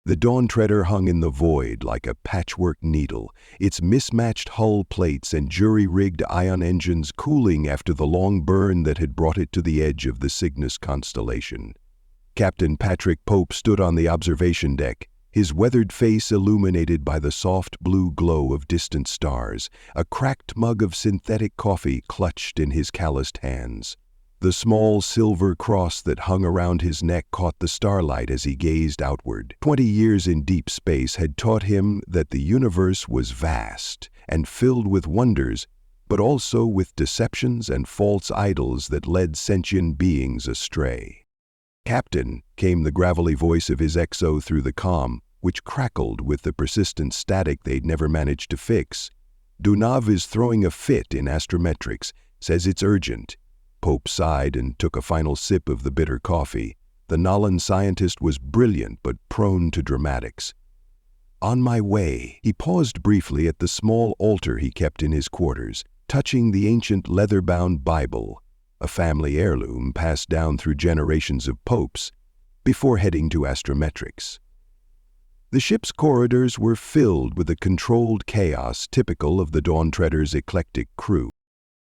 The Dawn Treader hung in the void like a patchwork needle, its mismatched hull plates and jury-rigged ion engines cooling after the long burn that had brought it to the edge of the Cygnus constellation. Captain Patrick Pope stood on the observation deck, his weathered face illuminated by the soft blue glow of distant stars, a cracked mug of synthetic coffee clutched in his calloused hands. The small silver cross that hung around his neck caught the starlight as he gazed outward. 20 years in deep space had taught him that the universe was vast and filled with wonders, but also with deceptions and false idols that led sentient beings astray. "Captain," came the gravelly voice of his XO through the comm, which crackled with the persistent static they'd never managed to fix. "Dunav is throwing a fit in astrometrics, says it's urgent." Pope sighed and took a final sip of the bitter coffee. The Nolan scientist was brilliant but prone to dramatics. "On my way." He paused briefly at the small altar he kept in his quarters, touching the ancient leather-bound Bible, a family heirloom passed down through generations of popes, before heading to astrometrics. The ship's corridors were filled with the controlled chaos typical of the Dawn Treader's eclectic crew.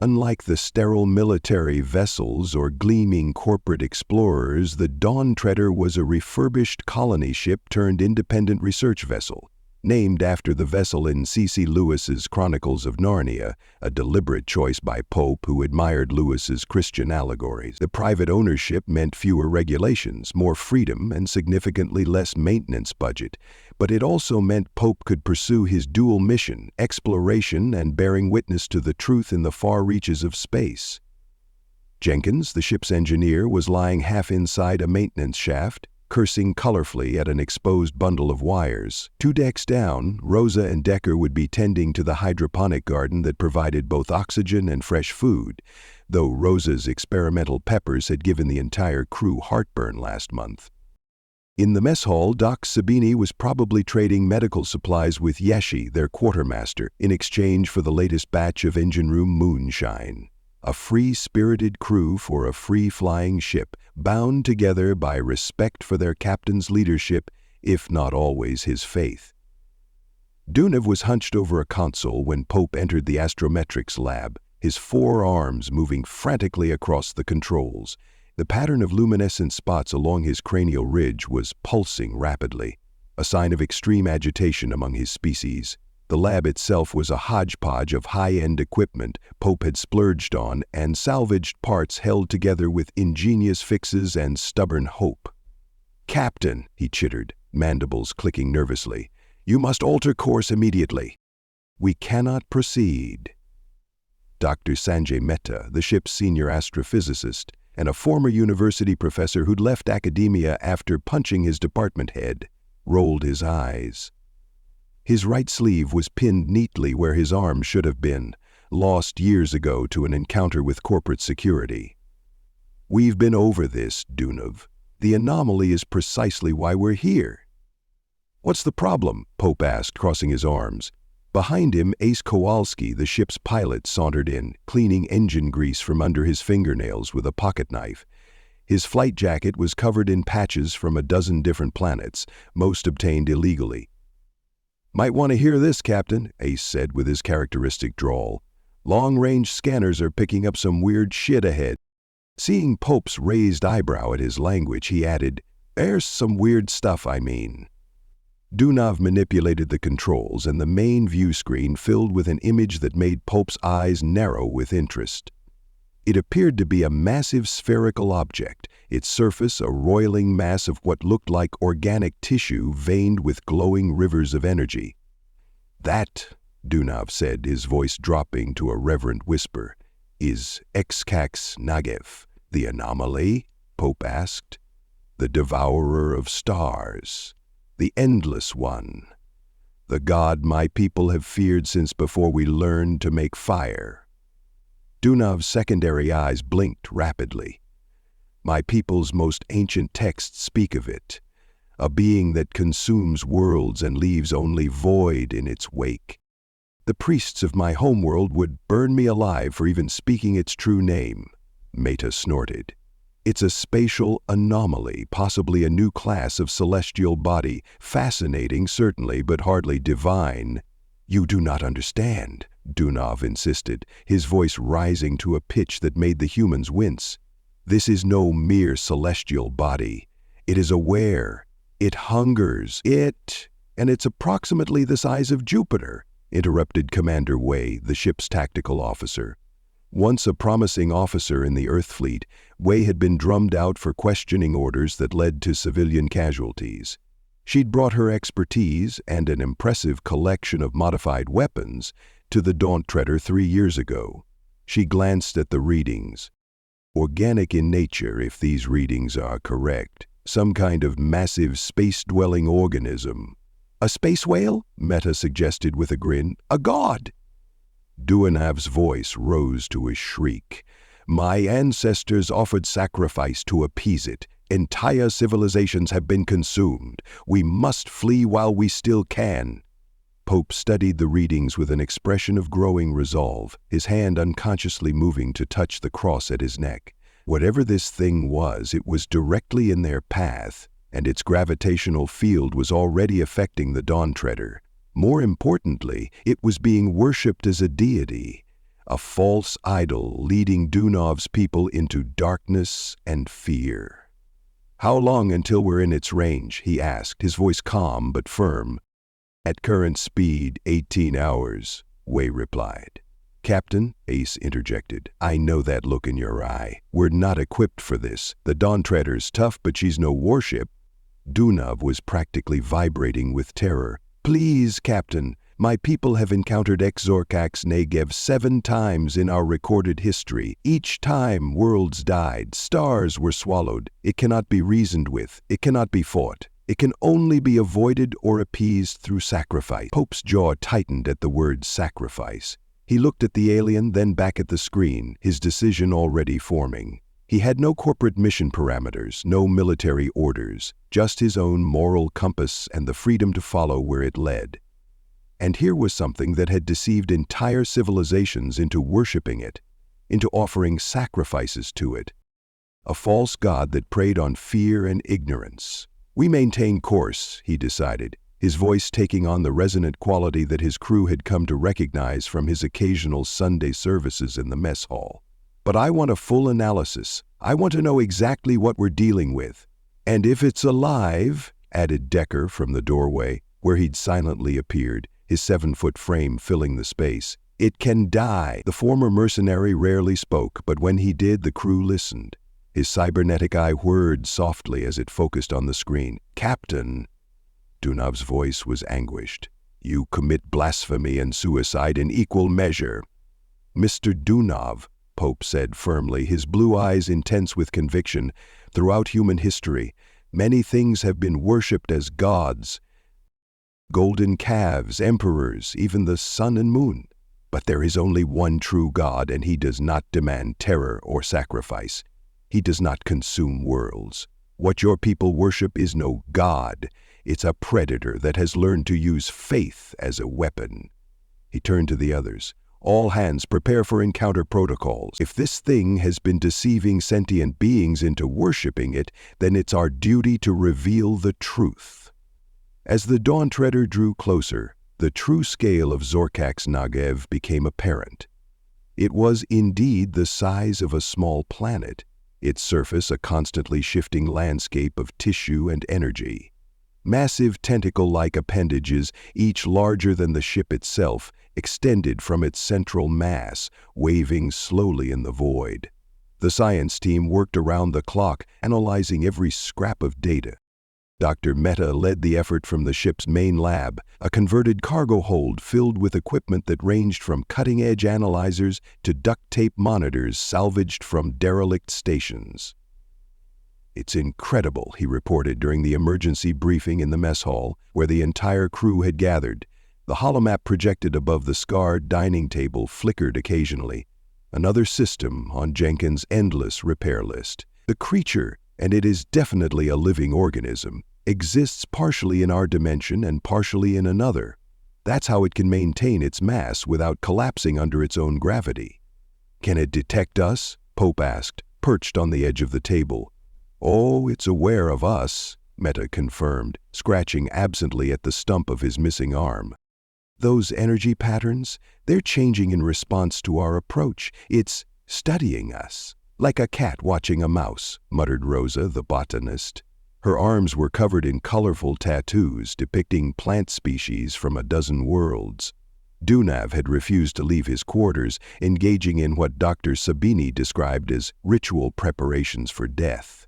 Unlike the sterile military vessels or gleaming corporate explorers, the Dawn Treader was a refurbished colony ship turned independent research vessel, named after the vessel in C.C. Lewis's Chronicles of Narnia, a deliberate choice by Pope who admired Lewis's Christian allegories. The private ownership meant fewer regulations, more freedom, and significantly less maintenance budget, but it also meant Pope could pursue his dual mission, exploration and bearing witness to the truth in the far reaches of space. Jenkins, the ship's engineer, was lying half inside a maintenance shaft, cursing colorfully at an exposed bundle of wires. 2 decks down, Rosa and Decker would be tending to the hydroponic garden that provided both oxygen and fresh food, though Rosa's experimental peppers had given the entire crew heartburn last month. In the mess hall, Doc Sabini was probably trading medical supplies with Yeshi, their quartermaster, in exchange for the latest batch of engine room moonshine. A free-spirited crew for a free-flying ship, bound together by respect for their captain's leadership, if not always his faith. Dunav was hunched over a console when Pope entered the astrometrics lab, his 4 arms moving frantically across the controls. The pattern of luminescent spots along his cranial ridge was pulsing rapidly, a sign of extreme agitation among his species. The lab itself was a hodgepodge of high-end equipment Pope had splurged on and salvaged parts held together with ingenious fixes and stubborn hope. "Captain," he chittered, mandibles clicking nervously, "you must alter course immediately. We cannot proceed." Dr. Sanjay Mehta, the ship's senior astrophysicist, and a former university professor who'd left academia after punching his department head, rolled his eyes. His right sleeve was pinned neatly where his arm should have been, lost years ago to an encounter with corporate security. "We've been over this, Dunav. The anomaly is precisely why we're here." "What's the problem?" Pope asked, crossing his arms. Behind him, Ace Kowalski, the ship's pilot, sauntered in, cleaning engine grease from under his fingernails with a pocket knife. His flight jacket was covered in patches from a dozen different planets, most obtained illegally. "Might want to hear this, Captain," Ace said with his characteristic drawl. "Long-range scanners are picking up some weird shit ahead." Seeing Pope's raised eyebrow at his language, he added, "There's some weird stuff, I mean." Dunav manipulated the controls, and the main view screen filled with an image that made Pope's eyes narrow with interest. It appeared to be a massive spherical object, its surface a roiling mass of what looked like organic tissue veined with glowing rivers of energy. "That," Dunav said, his voice dropping to a reverent whisper, "is Excax Nagev, the anomaly?" Pope asked. "The devourer of stars, the endless one, the god my people have feared since before we learned to make fire." Dunav's secondary eyes blinked rapidly. "My people's most ancient texts speak of it, a being that consumes worlds and leaves only void in its wake. The priests of my homeworld would burn me alive for even speaking its true name," Meta snorted. It's a spatial anomaly, possibly a new class of celestial body. Fascinating, certainly, but hardly divine. You do not understand, Dunov insisted, his voice rising to a pitch that made the humans wince. This is no mere celestial body. It is aware. It hungers. And it's approximately the size of Jupiter, interrupted Commander Wei, the ship's tactical officer. Once a promising officer in the Earth fleet, Wei had been drummed out for questioning orders that led to civilian casualties. She'd brought her expertise and an impressive collection of modified weapons to the Dawn Treader 3 years ago. She glanced at the readings. Organic in nature, if these readings are correct. Some kind of massive space-dwelling organism. A space whale? Meta suggested with a grin. A god! Duanav's voice rose to a shriek. My ancestors offered sacrifice to appease it. Entire civilizations have been consumed. We must flee while we still can. Pope studied the readings with an expression of growing resolve, his hand unconsciously moving to touch the cross at his neck. Whatever this thing was, it was directly in their path, and its gravitational field was already affecting the Dawn Treader. More importantly, it was being worshipped as a deity, a false idol leading Dunov's people into darkness and fear. How long until we're in its range? He asked, his voice calm but firm. At current speed, 18 hours, Wei replied. Captain, Ace interjected, I know that look in your eye. We're not equipped for this. The Dawn Treader's tough, but she's no warship. Dunov was practically vibrating with terror. Please, Captain, my people have encountered Xorkax Negev 7 times in our recorded history. Each time worlds died, stars were swallowed. It cannot be reasoned with. It cannot be fought. It can only be avoided or appeased through sacrifice. Pope's jaw tightened at the word sacrifice. He looked at the alien, then back at the screen, his decision already forming. He had no corporate mission parameters, no military orders, just his own moral compass and the freedom to follow where it led. And here was something that had deceived entire civilizations into worshiping it, into offering sacrifices to it. A false god that preyed on fear and ignorance. We maintain course, he decided, his voice taking on the resonant quality that his crew had come to recognize from his occasional Sunday services in the mess hall. But I want a full analysis. I want to know exactly what we're dealing with. And if it's alive, added Decker from the doorway, where he'd silently appeared, his 7-foot frame filling the space, it can die. The former mercenary rarely spoke, but when he did, the crew listened. His cybernetic eye whirred softly as it focused on the screen. Captain! Dunov's voice was anguished. You commit blasphemy and suicide in equal measure. Mr. Dunov, Pope said firmly, his blue eyes intense with conviction, throughout human history, many things have been worshipped as gods. Golden calves, emperors, even the sun and moon. But there is only one true God, and he does not demand terror or sacrifice. He does not consume worlds. What your people worship is no God. It's a predator that has learned to use faith as a weapon. He turned to the others. All hands prepare for encounter protocols. If this thing has been deceiving sentient beings into worshiping it, then it's our duty to reveal the truth. As the Dawn Treader drew closer, the true scale of Xorkax Negev became apparent. It was indeed the size of a small planet, its surface a constantly shifting landscape of tissue and energy. Massive tentacle-like appendages, each larger than the ship itself, extended from its central mass, waving slowly in the void. The science team worked around the clock, analyzing every scrap of data. Dr. Mehta led the effort from the ship's main lab, a converted cargo hold filled with equipment that ranged from cutting-edge analyzers to duct-tape monitors salvaged from derelict stations. It's incredible, he reported during the emergency briefing in the mess hall, where the entire crew had gathered. The holomap projected above the scarred dining table flickered occasionally. Another system on Jenkins' endless repair list. The creature, and it is definitely a living organism, exists partially in our dimension and partially in another. That's how it can maintain its mass without collapsing under its own gravity. Can it detect us? Pope asked, perched on the edge of the table. "Oh, it's aware of us," Meta confirmed, scratching absently at the stump of his missing arm. "Those energy patterns, they're changing in response to our approach. It's studying us. Like a cat watching a mouse," muttered Rosa, the botanist. Her arms were covered in colorful tattoos depicting plant species from a dozen worlds. Dunav had refused to leave his quarters, engaging in what Dr. Sabini described as ritual preparations for death.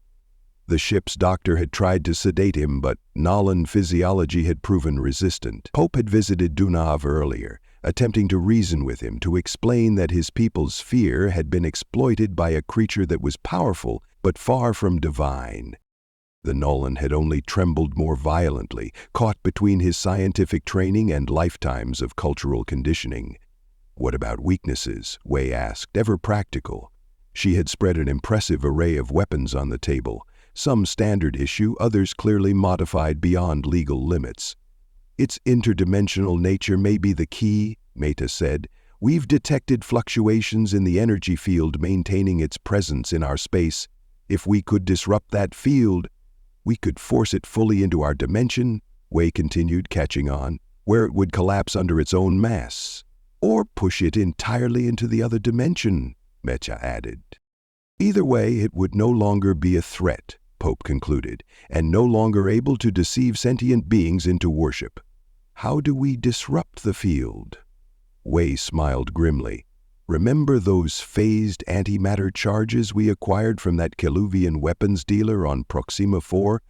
The ship's doctor had tried to sedate him, but Nolan physiology had proven resistant. Pope had visited Dunav earlier, attempting to reason with him to explain that his people's fear had been exploited by a creature that was powerful but far from divine. The Nolan had only trembled more violently, caught between his scientific training and lifetimes of cultural conditioning. "What about weaknesses?" Wei asked, ever practical. She had spread an impressive array of weapons on the table, some standard issue, others clearly modified beyond legal limits. "Its interdimensional nature may be the key," Meta said. "We've detected fluctuations in the energy field maintaining its presence in our space. If we could disrupt that field, we could force it fully into our dimension," Wei continued, catching on, "where it would collapse under its own mass. Or push it entirely into the other dimension," Meta added. "Either way, it would no longer be a threat," Pope concluded, "and no longer able to deceive sentient beings into worship. How do we disrupt the field?" Wei smiled grimly. "Remember those phased antimatter charges we acquired from that Keluvian weapons dealer on Proxima 4?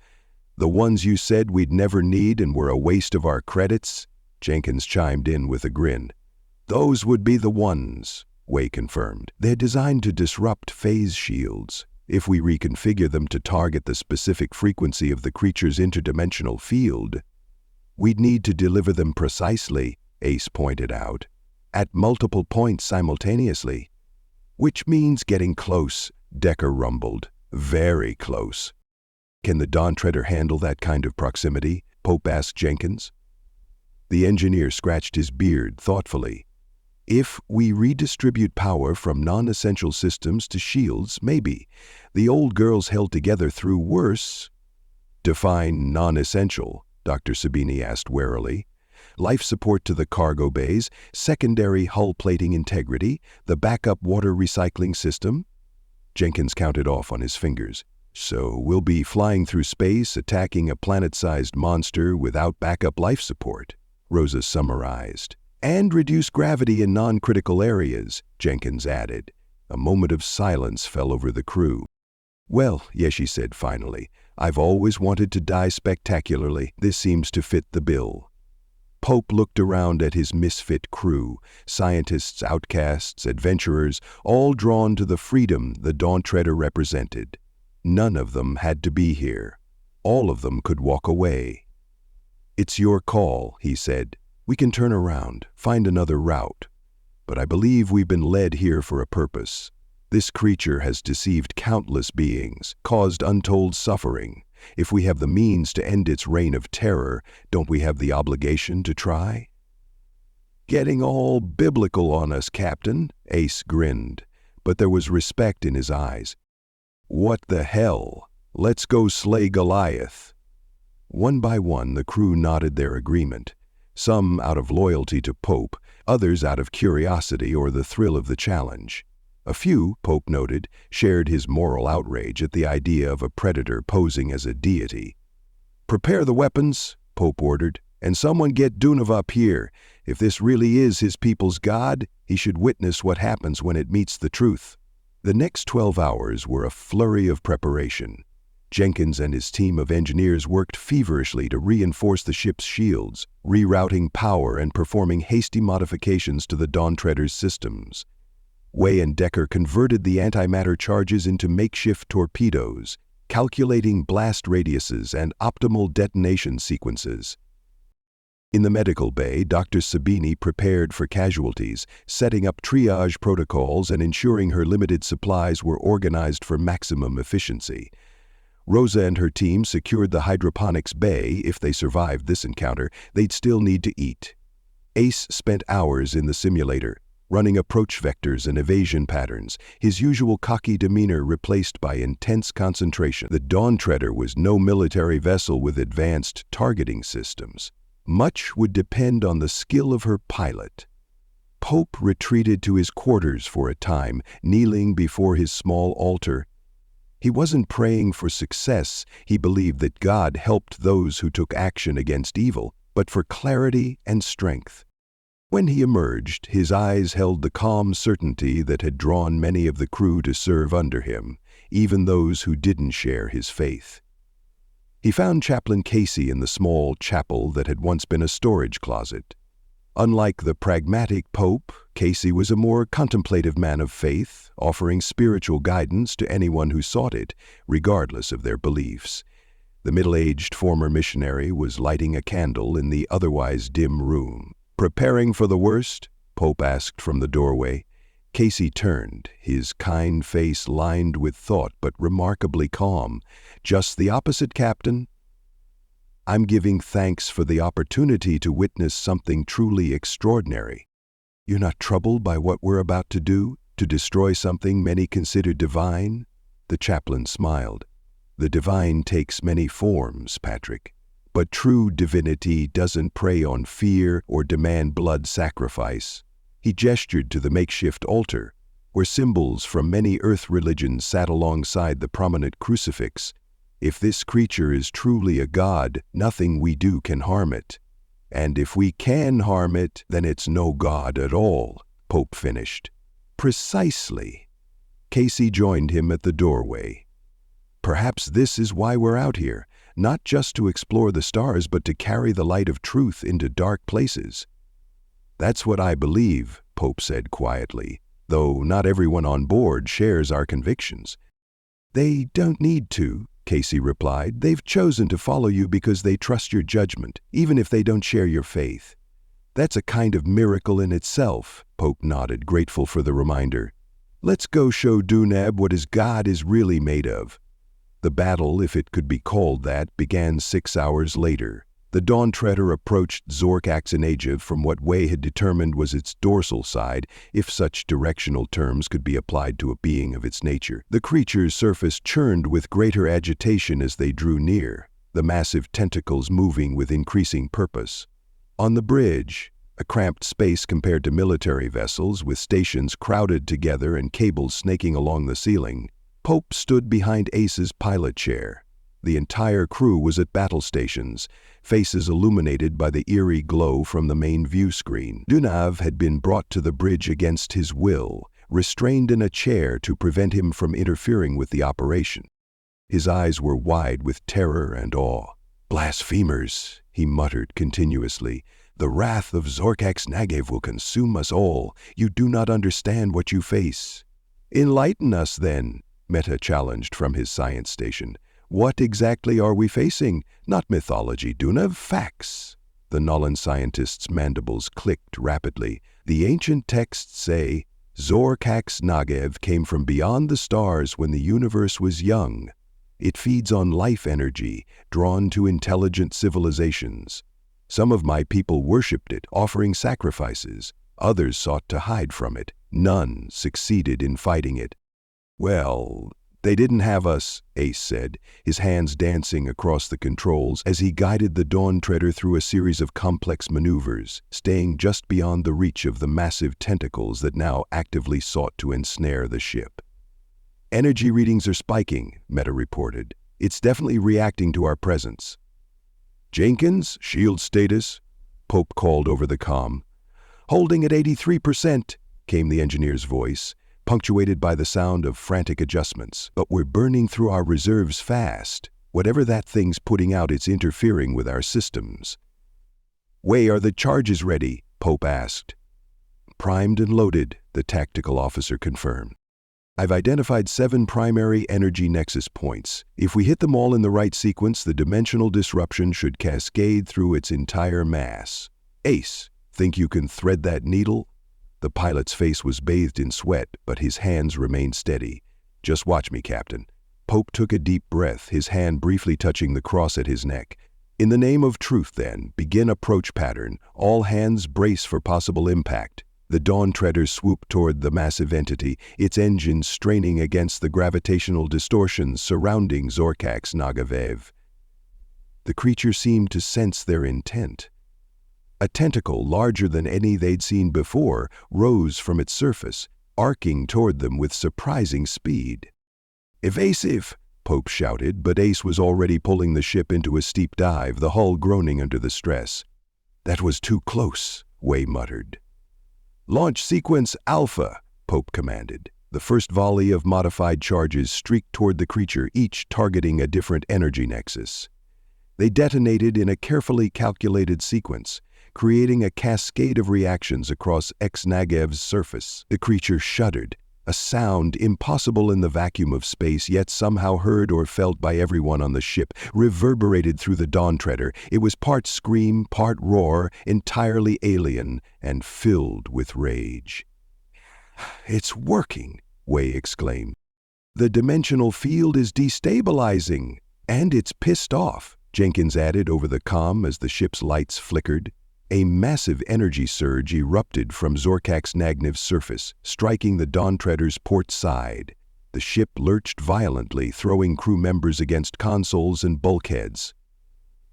The ones you said we'd never need and were a waste of our credits?" Jenkins chimed in with a grin. "Those would be the ones," Wei confirmed. "They're designed to disrupt phase shields. If we reconfigure them to target the specific frequency of the creature's interdimensional field, we'd need to deliver them precisely," Ace pointed out, "at multiple points simultaneously." "Which means getting close," Decker rumbled. "Very close." "Can the Dawn Treader handle that kind of proximity?" Pope asked Jenkins. The engineer scratched his beard thoughtfully. "If we redistribute power from non-essential systems to shields, maybe. The old girls held together through worse." "Define non-essential," Dr. Sabini asked warily. "Life support to the cargo bays, secondary hull plating integrity, the backup water recycling system?" Jenkins counted off on his fingers. "So we'll be flying through space, attacking a planet-sized monster without backup life support," Rosa summarized. "And reduce gravity in non-critical areas," Jenkins added. A moment of silence fell over the crew. "Well," Yeshi said finally, "I've always wanted to die spectacularly. This seems to fit the bill." Pope looked around at his misfit crew, scientists, outcasts, adventurers, all drawn to the freedom the Dawn Treader represented. None of them had to be here. All of them could walk away. "It's your call," he said. "We can turn around, find another route. But I believe we've been led here for a purpose. This creature has deceived countless beings, caused untold suffering. If we have the means to end its reign of terror, don't we have the obligation to try?" "Getting all biblical on us, Captain," Ace grinned, but there was respect in his eyes. "What the hell? Let's go slay Goliath." One by one, the crew nodded their agreement. Some out of loyalty to Pope, others out of curiosity or the thrill of the challenge. A few, Pope noted, shared his moral outrage at the idea of a predator posing as a deity. "Prepare the weapons," Pope ordered, "and someone get Dunav up here. If this really is his people's god, he should witness what happens when it meets the truth." The next 12 hours were a flurry of preparation. Jenkins and his team of engineers worked feverishly to reinforce the ship's shields, rerouting power and performing hasty modifications to the Dawn Treader's systems. Wei and Decker converted the antimatter charges into makeshift torpedoes, calculating blast radiuses and optimal detonation sequences. In the medical bay, Dr. Sabini prepared for casualties, setting up triage protocols and ensuring her limited supplies were organized for maximum efficiency. Rosa and her team secured the hydroponics bay. If they survived this encounter, they'd still need to eat. Ace spent hours in the simulator, running approach vectors and evasion patterns, his usual cocky demeanor replaced by intense concentration. The Dawn Treader was no military vessel with advanced targeting systems. Much would depend on the skill of her pilot. Pope retreated to his quarters for a time, kneeling before his small altar. He wasn't praying for success. He believed that God helped those who took action against evil, but for clarity and strength. When he emerged, his eyes held the calm certainty that had drawn many of the crew to serve under him, even those who didn't share his faith. He found Chaplain Casey in the small chapel that had once been a storage closet. Unlike the pragmatic Pope, Casey was a more contemplative man of faith, offering spiritual guidance to anyone who sought it, regardless of their beliefs. The middle-aged former missionary was lighting a candle in the otherwise dim room. "Preparing for the worst?" Pope asked from the doorway. Casey turned, his kind face lined with thought but remarkably calm. "Just the opposite, Captain. I'm giving thanks for the opportunity to witness something truly extraordinary." "You're not troubled by what we're about to do, to destroy something many consider divine?" The chaplain smiled. "The divine takes many forms, Patrick. But true divinity doesn't prey on fear or demand blood sacrifice." He gestured to the makeshift altar, where symbols from many earth religions sat alongside the prominent crucifix. "If this creature is truly a god, nothing we do can harm it. And if we can harm it, then it's no god at all," Pope finished. "Precisely." Casey joined him at the doorway. "Perhaps this is why we're out here. Not just to explore the stars, but to carry the light of truth into dark places." "That's what I believe," Pope said quietly, "though not everyone on board shares our convictions." "They don't need to," Casey replied. "They've chosen to follow you because they trust your judgment, even if they don't share your faith." "That's a kind of miracle in itself," Pope nodded, grateful for the reminder. "Let's go show Dunab what his God is really made of." The battle, if it could be called that, began 6 hours later. The Dawn Treader approached Zork-Axinajiv from what Way had determined was its dorsal side, if such directional terms could be applied to a being of its nature. The creature's surface churned with greater agitation as they drew near, the massive tentacles moving with increasing purpose. On the bridge, a cramped space compared to military vessels, with stations crowded together and cables snaking along the ceiling, Pope stood behind Ace's pilot chair. The entire crew was at battle stations, faces illuminated by the eerie glow from the main view screen. Dunav had been brought to the bridge against his will, restrained in a chair to prevent him from interfering with the operation. His eyes were wide with terror and awe. "Blasphemers," he muttered continuously. "The wrath of Zork-Axinajiv will consume us all. You do not understand what you face." "Enlighten us, then," Meta challenged from his science station. "What exactly are we facing? Not mythology, Dunav, facts." The Nolan scientist's mandibles clicked rapidly. "The ancient texts say, Zork-Axinajiv came from beyond the stars when the universe was young. It feeds on life energy, drawn to intelligent civilizations. Some of my people worshipped it, offering sacrifices. Others sought to hide from it. None succeeded in fighting it." "Well, they didn't have us," Ace said, his hands dancing across the controls as he guided the Dawn Treader through a series of complex maneuvers, staying just beyond the reach of the massive tentacles that now actively sought to ensnare the ship. "Energy readings are spiking," Meta reported. "It's definitely reacting to our presence." "Jenkins, shield status," Pope called over the comm. "Holding at 83%, came the engineer's voice, punctuated by the sound of frantic adjustments. "But we're burning through our reserves fast. Whatever that thing's putting out, it's interfering with our systems." "Way, are the charges ready?" Pope asked. "Primed and loaded," the tactical officer confirmed. "I've identified 7 primary energy nexus points. If we hit them all in the right sequence, the dimensional disruption should cascade through its entire mass." "Ace, think you can thread that needle?" The pilot's face was bathed in sweat, but his hands remained steady. "Just watch me, Captain." Pope took a deep breath, his hand briefly touching the cross at his neck. "In the name of truth, then, begin approach pattern. All hands brace for possible impact." The Dawn Treader swooped toward the massive entity, its engines straining against the gravitational distortions surrounding Zorka's Nagavev. The creature seemed to sense their intent. A tentacle larger than any they'd seen before rose from its surface, arcing toward them with surprising speed. "Evasive!" Pope shouted, but Ace was already pulling the ship into a steep dive, the hull groaning under the stress. "That was too close," Wei muttered. "Launch sequence Alpha," Pope commanded. The first volley of modified charges streaked toward the creature, each targeting a different energy nexus. They detonated in a carefully calculated sequence, creating a cascade of reactions across X-Nagev's surface. The creature shuddered, a sound impossible in the vacuum of space, yet somehow heard or felt by everyone on the ship, reverberated through the Dawn Treader. It was part scream, part roar, entirely alien and filled with rage. "It's working," Wei exclaimed. "The dimensional field is destabilizing, and it's pissed off," Jenkins added over the comm as the ship's lights flickered. A massive energy surge erupted from Zorka's Nagnev's surface, striking the Dawn Treader's port side. The ship lurched violently, throwing crew members against consoles and bulkheads.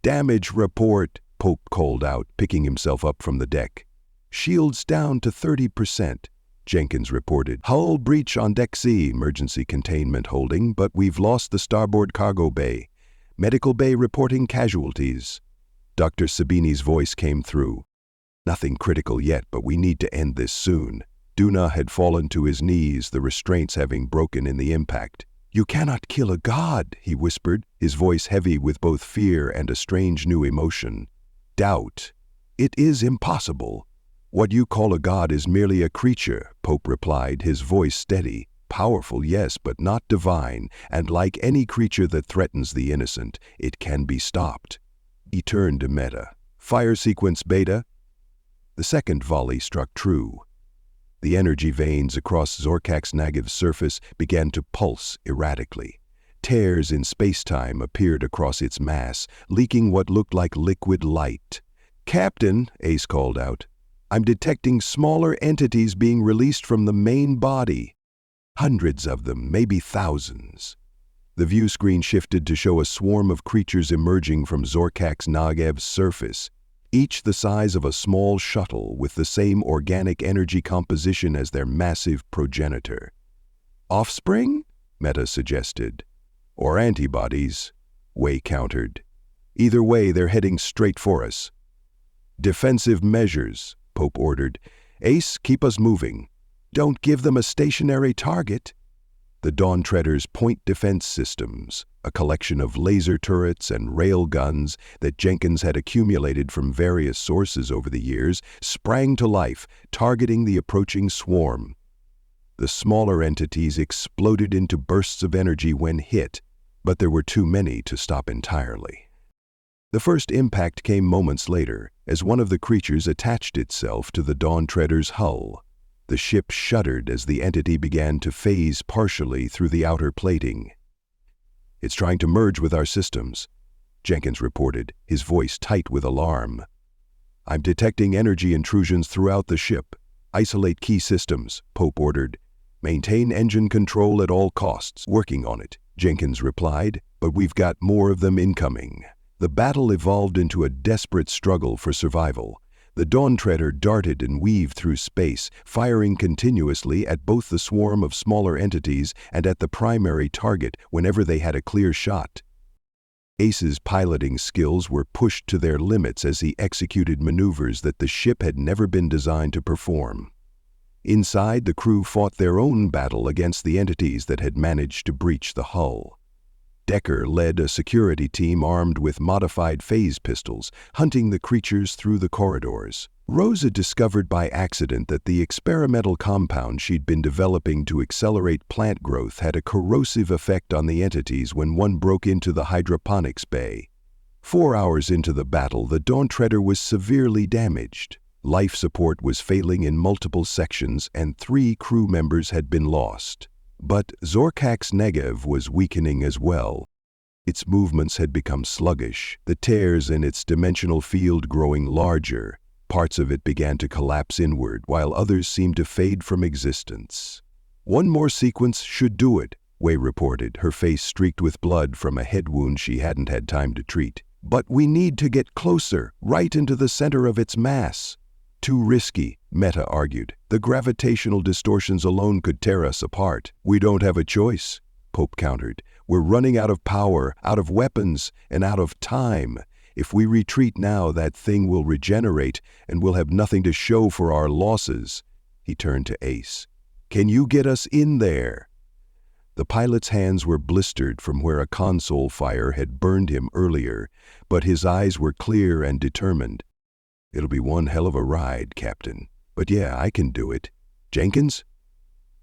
"Damage report," Pope called out, picking himself up from the deck. "Shields down to 30%, Jenkins reported. "Hull breach on Deck C, emergency containment holding, but we've lost the starboard cargo bay. Medical bay reporting casualties." Dr. Sabini's voice came through. "Nothing critical yet, but we need to end this soon." Duna had fallen to his knees, the restraints having broken in the impact. "You cannot kill a god," he whispered, his voice heavy with both fear and a strange new emotion. "Doubt. It is impossible." "What you call a god is merely a creature," Pope replied, his voice steady. "Powerful, yes, but not divine, and like any creature that threatens the innocent, it can be stopped." He turned to Meta. "Fire sequence Beta." The second volley struck true. The energy veins across Zorka's Nagev's surface began to pulse erratically. Tears in space-time appeared across its mass, leaking what looked like liquid light. "Captain," Ace called out, "I'm detecting smaller entities being released from the main body. Hundreds of them, maybe thousands." The view screen shifted to show a swarm of creatures emerging from Zorka's Nagev's surface, each the size of a small shuttle with the same organic energy composition as their massive progenitor. "Offspring?" Meta suggested. "Or antibodies," Wei countered. "Either way, they're heading straight for us." "Defensive measures," Pope ordered. "Ace, keep us moving. Don't give them a stationary target." The Dawn Treader's point defense systems, a collection of laser turrets and rail guns that Jenkins had accumulated from various sources over the years, sprang to life, targeting the approaching swarm. The smaller entities exploded into bursts of energy when hit, but there were too many to stop entirely. The first impact came moments later, as one of the creatures attached itself to the Dawn Treader's hull. The ship shuddered as the entity began to phase partially through the outer plating. "It's trying to merge with our systems," Jenkins reported, his voice tight with alarm. "I'm detecting energy intrusions throughout the ship. Isolate key systems," Pope ordered. "Maintain engine control at all costs." "Working on it," Jenkins replied, "but we've got more of them incoming." The battle evolved into a desperate struggle for survival. The Dawn Treader darted and weaved through space, firing continuously at both the swarm of smaller entities and at the primary target whenever they had a clear shot. Ace's piloting skills were pushed to their limits as he executed maneuvers that the ship had never been designed to perform. Inside, the crew fought their own battle against the entities that had managed to breach the hull. Decker led a security team armed with modified phase pistols, hunting the creatures through the corridors. Rosa discovered by accident that the experimental compound she'd been developing to accelerate plant growth had a corrosive effect on the entities when one broke into the hydroponics bay. 4 hours into the battle, the Dawn Treader was severely damaged. Life support was failing in multiple sections, and 3 crew members had been lost. But Zorka's Nagev was weakening as well. Its movements had become sluggish, the tears in its dimensional field growing larger. Parts of it began to collapse inward, while others seemed to fade from existence. "One more sequence should do it," Wei reported, her face streaked with blood from a head wound she hadn't had time to treat. "But we need to get closer, right into the center of its mass." "Too risky," Meta argued. "The gravitational distortions alone could tear us apart." "We don't have a choice," Pope countered. "We're running out of power, out of weapons, and out of time. If we retreat now, that thing will regenerate, and we'll have nothing to show for our losses." He turned to Ace. "Can you get us in there?" The pilot's hands were blistered from where a console fire had burned him earlier, but his eyes were clear and determined. "It'll be one hell of a ride, Captain. But yeah, I can do it. Jenkins?"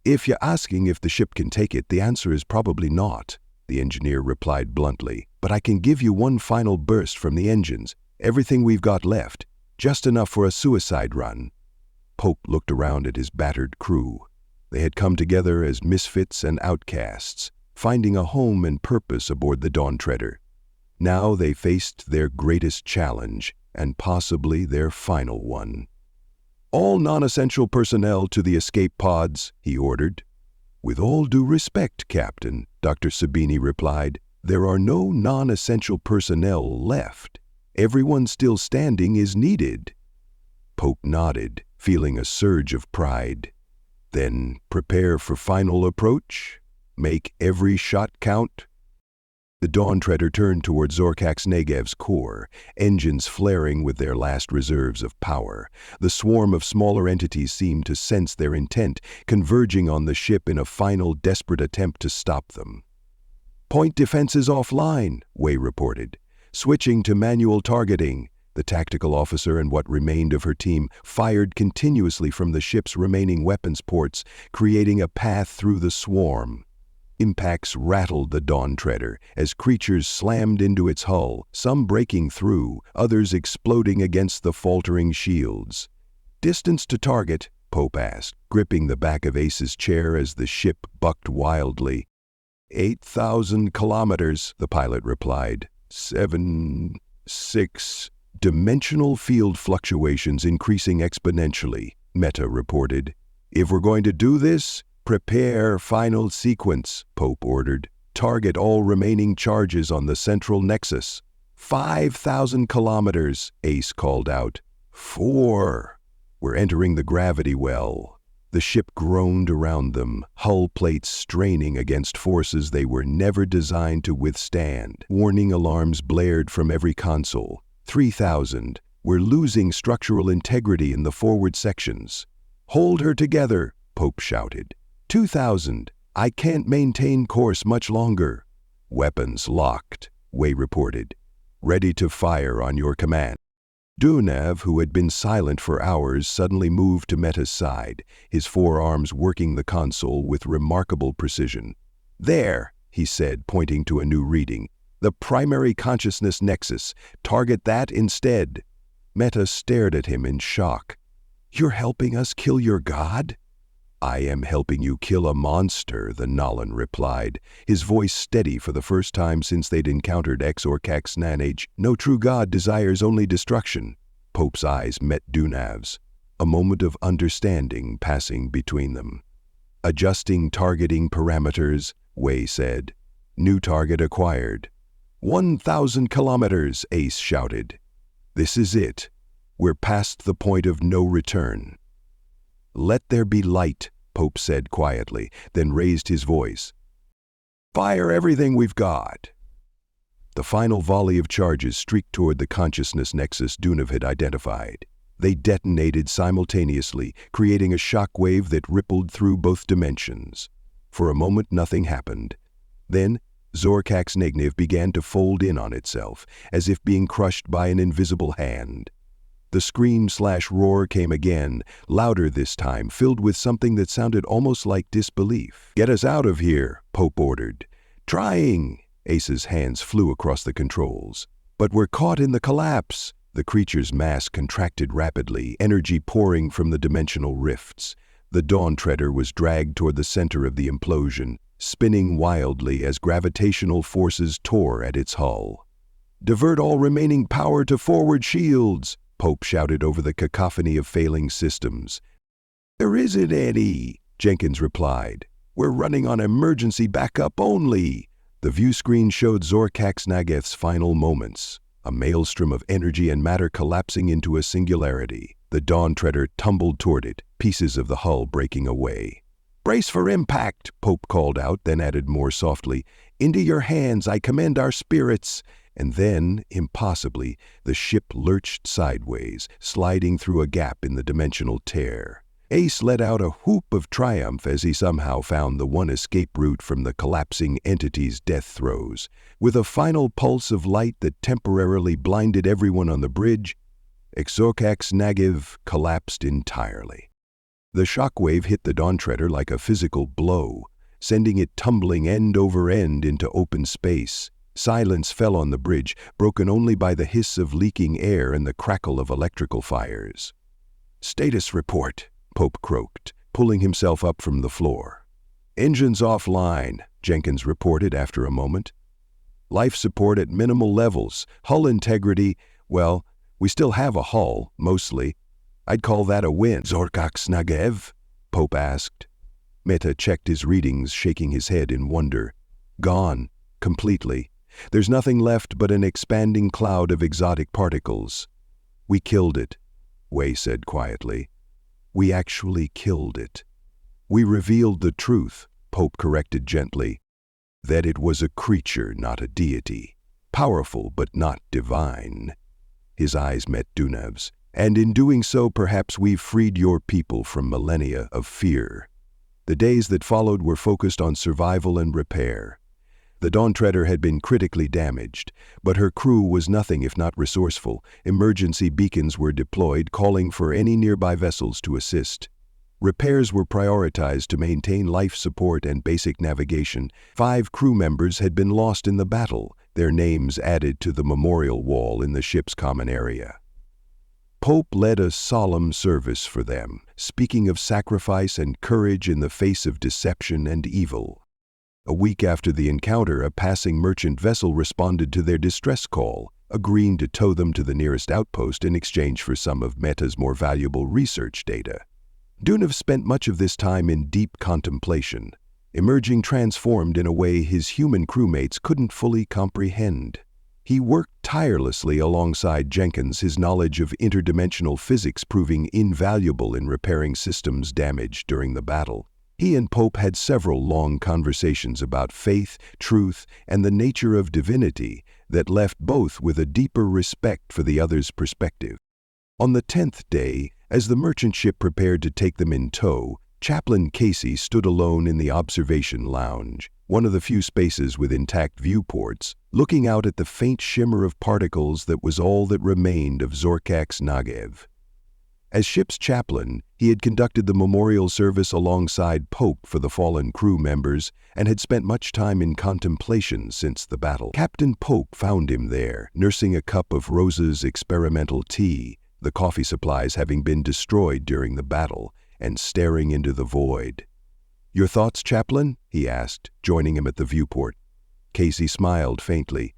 "If you're asking if the ship can take it, the answer is probably not," the engineer replied bluntly. "But I can give you one final burst from the engines, everything we've got left, just enough for a suicide run." Pope looked around at his battered crew. They had come together as misfits and outcasts, finding a home and purpose aboard the Dawn Treader. Now they faced their greatest challenge, and possibly their final one. "All non-essential personnel to the escape pods," he ordered. "With all due respect, Captain," Dr. Sabini replied, "there are no non-essential personnel left. Everyone still standing is needed." Pope nodded, feeling a surge of pride. "Then prepare for final approach. Make every shot count." The Dawn Treader turned toward Zorkax Negev's core, engines flaring with their last reserves of power. The swarm of smaller entities seemed to sense their intent, converging on the ship in a final desperate attempt to stop them. "Point defenses offline," Wei reported. "Switching to manual targeting." The tactical officer and what remained of her team fired continuously from the ship's remaining weapons ports, creating a path through the swarm. Impacts rattled the Dawn Treader as creatures slammed into its hull, some breaking through, others exploding against the faltering shields. "Distance to target?" Pope asked, gripping the back of Ace's chair as the ship bucked wildly. 8,000 kilometers, the pilot replied. 7, 6... Dimensional field fluctuations increasing exponentially, Meta reported. "If we're going to do this, prepare final sequence," Pope ordered. "Target all remaining charges on the central nexus." 5,000 kilometers, Ace called out. 4. We're entering the gravity well. The ship groaned around them, hull plates straining against forces they were never designed to withstand. Warning alarms blared from every console. 3,000. We're losing structural integrity in the forward sections. "Hold her together," Pope shouted. 2,000. I can't maintain course much longer. "Weapons locked," Wei reported. "Ready to fire on your command." Dunav, who had been silent for hours, suddenly moved to Meta's side, his forearms working the console with remarkable precision. "There," he said, pointing to a new reading. "The primary consciousness nexus. Target that instead." Meta stared at him in shock. "You're helping us kill your god?" "I am helping you kill a monster," the Nolan replied, his voice steady for the first time since they'd encountered Xorkax Nanage. "No true god desires only destruction." Pope's eyes met Dunav's, a moment of understanding passing between them. "Adjusting targeting parameters," Wei said. "New target acquired." 1,000 kilometers, Ace shouted. "This is it. We're past the point of no return." "Let there be light," Pope said quietly, then raised his voice. "Fire everything we've got." The final volley of charges streaked toward the consciousness nexus Dunav had identified. They detonated simultaneously, creating a shock wave that rippled through both dimensions. For a moment nothing happened. Then Zorkax Negnev began to fold in on itself, as if being crushed by an invisible hand. The scream/roar came again, louder this time, filled with something that sounded almost like disbelief. "Get us out of here," Pope ordered. "Trying." Ace's hands flew across the controls. "But we're caught in the collapse." The creature's mass contracted rapidly, energy pouring from the dimensional rifts. The Dawn Treader was dragged toward the center of the implosion, spinning wildly as gravitational forces tore at its hull. "Divert all remaining power to forward shields," Pope shouted over the cacophony of failing systems. "There isn't any," Jenkins replied. "We're running on emergency backup only." The view screen showed Zorkax Nageth's final moments, a maelstrom of energy and matter collapsing into a singularity. The Dawn Treader tumbled toward it, pieces of the hull breaking away. "Brace for impact," Pope called out, then added more softly, "Into your hands I commend our spirits." And then, impossibly, the ship lurched sideways, sliding through a gap in the dimensional tear. Ace let out a whoop of triumph as he somehow found the one escape route from the collapsing entity's death throes. With a final pulse of light that temporarily blinded everyone on the bridge, Zorkax Nagev collapsed entirely. The shockwave hit the Dawn Treader like a physical blow, sending it tumbling end over end into open space. Silence fell on the bridge, broken only by the hiss of leaking air and the crackle of electrical fires. "Status report," Pope croaked, pulling himself up from the floor. "Engines offline," Jenkins reported after a moment. "Life support at minimal levels. Hull integrity, well, we still have a hull, mostly. I'd call that a win." "Zorkax Nagev?" Pope asked. Meta checked his readings, shaking his head in wonder. "Gone. Completely. There's nothing left but an expanding cloud of exotic particles." "We killed it," Wei said quietly. "We actually killed it." "We revealed the truth," Pope corrected gently. "That it was a creature, not a deity. Powerful, but not divine." His eyes met Dunev's. "And in doing so, perhaps we've freed your people from millennia of fear." The days that followed were focused on survival and repair. The Dawn Treader had been critically damaged, but her crew was nothing if not resourceful. Emergency beacons were deployed, calling for any nearby vessels to assist. Repairs were prioritized to maintain life support and basic navigation. 5 crew members had been lost in the battle, their names added to the memorial wall in the ship's common area. Pope led a solemn service for them, speaking of sacrifice and courage in the face of deception and evil. A week after the encounter, a passing merchant vessel responded to their distress call, agreeing to tow them to the nearest outpost in exchange for some of Meta's more valuable research data. Dunev spent much of this time in deep contemplation, emerging transformed in a way his human crewmates couldn't fully comprehend. He worked tirelessly alongside Jenkins, his knowledge of interdimensional physics proving invaluable in repairing systems damaged during the battle. He and Pope had several long conversations about faith, truth, and the nature of divinity that left both with a deeper respect for the other's perspective. On the 10th day, as the merchant ship prepared to take them in tow, Chaplain Casey stood alone in the observation lounge, one of the few spaces with intact viewports, looking out at the faint shimmer of particles that was all that remained of Zorkax Nagev. As ship's chaplain, he had conducted the memorial service alongside Pope for the fallen crew members and had spent much time in contemplation since the battle. Captain Pope found him there, nursing a cup of Rose's experimental tea, the coffee supplies having been destroyed during the battle, and staring into the void. "Your thoughts, Chaplain?" he asked, joining him at the viewport. Casey smiled faintly.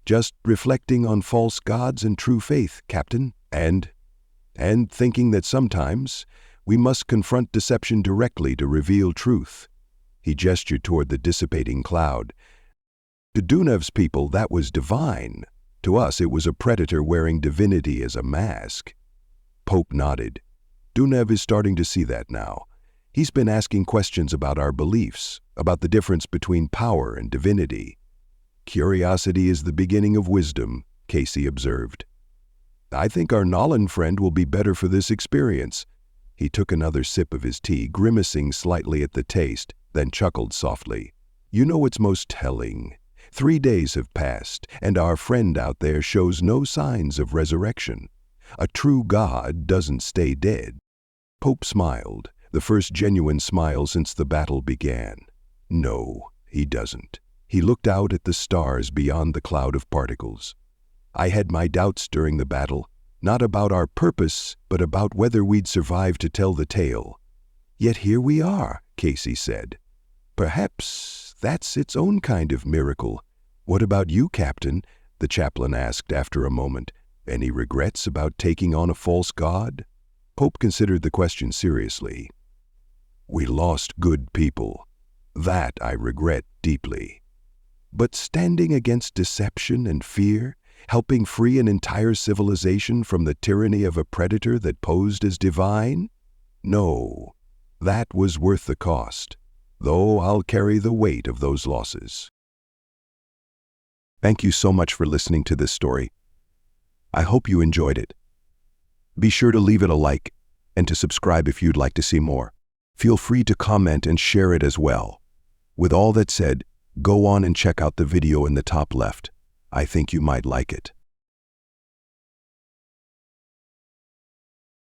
"Just reflecting on false gods and true faith, Captain, and thinking that sometimes we must confront deception directly to reveal truth." He gestured toward the dissipating cloud. "To Dunev's people, that was divine. To us, it was a predator wearing divinity as a mask." Pope nodded. "Dunev is starting to see that now. He's been asking questions about our beliefs, about the difference between power and divinity." "Curiosity is the beginning of wisdom," Casey observed. "I think our Nolan friend will be better for this experience." He took another sip of his tea, grimacing slightly at the taste, then chuckled softly. "You know what's most telling? 3 days have passed, and our friend out there shows no signs of resurrection. A true God doesn't stay dead." Pope smiled, the first genuine smile since the battle began. "No, he doesn't." He looked out at the stars beyond the cloud of particles. "I had my doubts during the battle, not about our purpose, but about whether we'd survive to tell the tale. Yet here we are," Casey said. "Perhaps that's its own kind of miracle." "What about you, Captain?" the chaplain asked after a moment. Any regrets about taking on a false god? Pope considered the question seriously. We lost good people. That I regret deeply. But standing against deception and fear, helping free an entire civilization from the tyranny of a predator that posed as divine? No, that was worth the cost, though I'll carry the weight of those losses. Thank you so much for listening to this story. I hope you enjoyed it. Be sure to leave it a like and to subscribe if you'd like to see more. Feel free to comment and share it as well. With all that said, go on and check out the video in the top left. I think you might like it.